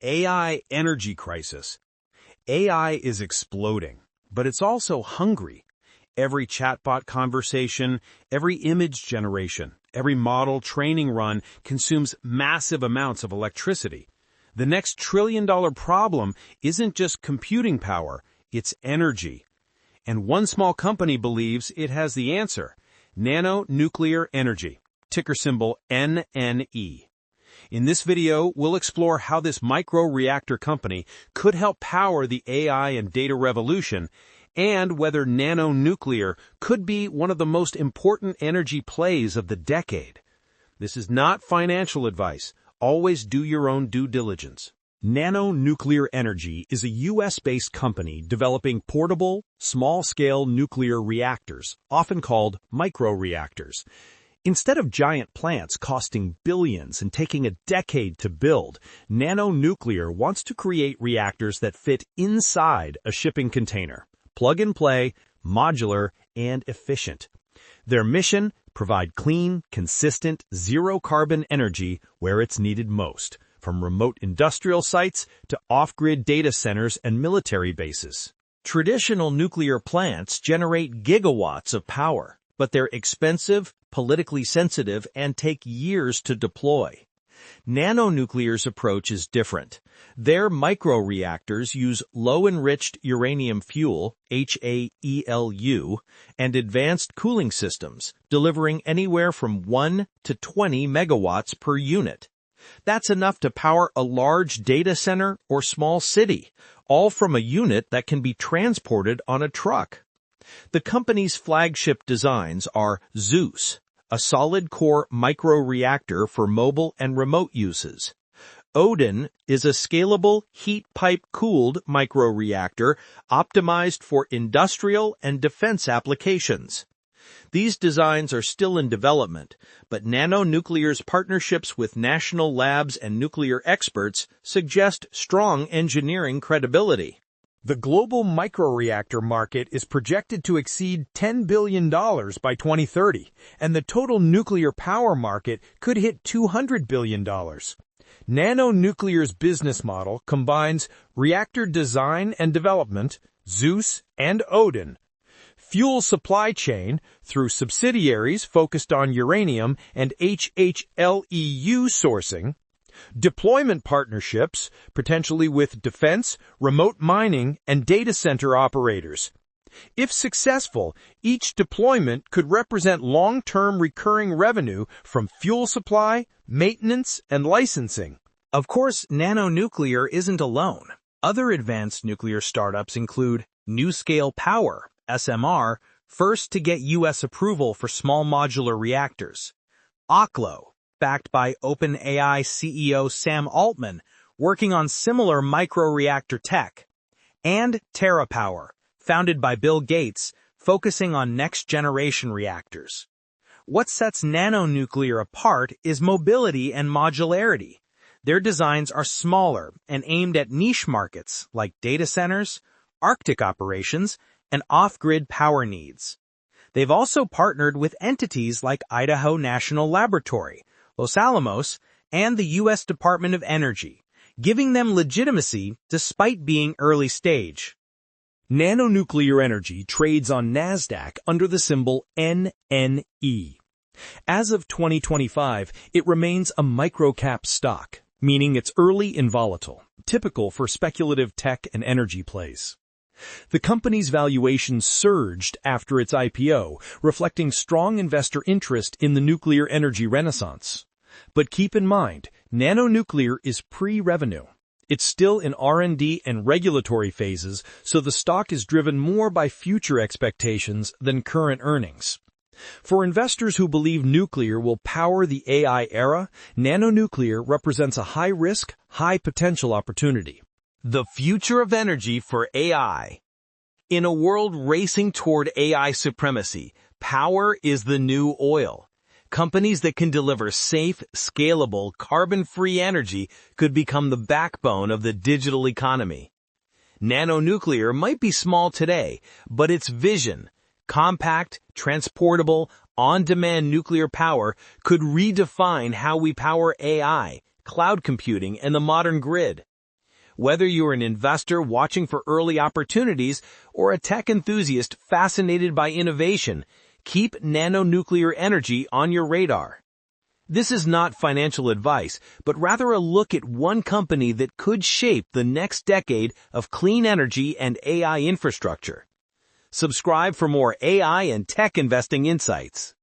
AI energy crisis. AI is exploding, but it's also hungry. Every chatbot conversation, every image generation, every model training run consumes massive amounts of electricity. The next trillion-dollar problem isn't just computing power, it's energy. And one small company believes it has the answer: Nano Nuclear Energy, ticker symbol NNE. In this video, we'll explore how this micro-reactor company could help power the AI and data revolution, and whether nano nuclear could be one of the most important energy plays of the decade. This is not financial advice. Always do your own due diligence. Nano Nuclear Energy is a U.S.-based company developing portable, small-scale nuclear reactors, often called micro-reactors. Instead of giant plants costing billions and taking a decade to build, Nano Nuclear wants to create reactors that fit inside a shipping container. Plug-and-play, modular, and efficient. Their mission: provide clean, consistent, zero-carbon energy where it's needed most, from remote industrial sites to off-grid data centers and military bases. Traditional nuclear plants generate gigawatts of power, but they're expensive, politically sensitive, and take years to deploy. Nano Nuclear's approach is different. Their micro-reactors use low-enriched uranium fuel, HAELU, and advanced cooling systems, delivering anywhere from 1 to 20 megawatts per unit. That's enough to power a large data center or small city, all from a unit that can be transported on a truck. The company's flagship designs are Zeus, a solid-core micro-reactor for mobile and remote uses. Odin is a scalable, heat-pipe-cooled micro-reactor optimized for industrial and defense applications. These designs are still in development, but Nano Nuclear's partnerships with national labs and nuclear experts suggest strong engineering credibility. The global microreactor market is projected to exceed $10 billion by 2030, and the total nuclear power market could hit $200 billion. Nano Nuclear's business model combines reactor design and development, Zeus and Odin, fuel supply chain through subsidiaries focused on uranium and HHLEU sourcing, deployment partnerships, potentially with defense, remote mining, and data center operators. If successful, each deployment could represent long-term recurring revenue from fuel supply, maintenance, and licensing. Of course, Nano Nuclear isn't alone. Other advanced nuclear startups include NuScale Power, SMR, first to get U.S. approval for small modular reactors; Oklo, backed by OpenAI CEO Sam Altman, working on similar micro-reactor tech; and TerraPower, founded by Bill Gates, focusing on next-generation reactors. What sets Nano Nuclear apart is mobility and modularity. Their designs are smaller and aimed at niche markets like data centers, Arctic operations, and off-grid power needs. They've also partnered with entities like Idaho National Laboratory, Los Alamos, and the U.S. Department of Energy, giving them legitimacy despite being early stage. Nano Nuclear Energy trades on NASDAQ under the symbol NNE. As of 2025, it remains a micro-cap stock, meaning it's early and volatile, typical for speculative tech and energy plays. The company's valuation surged after its IPO, reflecting strong investor interest in the nuclear energy renaissance. But keep in mind, Nano Nuclear is pre-revenue. It's still in R&D and regulatory phases, so the stock is driven more by future expectations than current earnings. For investors who believe nuclear will power the AI era, Nano Nuclear represents a high-risk, high-potential opportunity. The future of energy for AI. In a world racing toward AI supremacy, power is the new oil. Companies that can deliver safe, scalable, carbon-free energy could become the backbone of the digital economy. Nano Nuclear might be small today, but its vision, compact, transportable, on-demand nuclear power, could redefine how we power AI, cloud computing, and the modern grid. Whether you're an investor watching for early opportunities or a tech enthusiast fascinated by innovation, keep Nano Nuclear Energy on your radar. This is not financial advice, but rather a look at one company that could shape the next decade of clean energy and AI infrastructure. Subscribe for more AI and tech investing insights.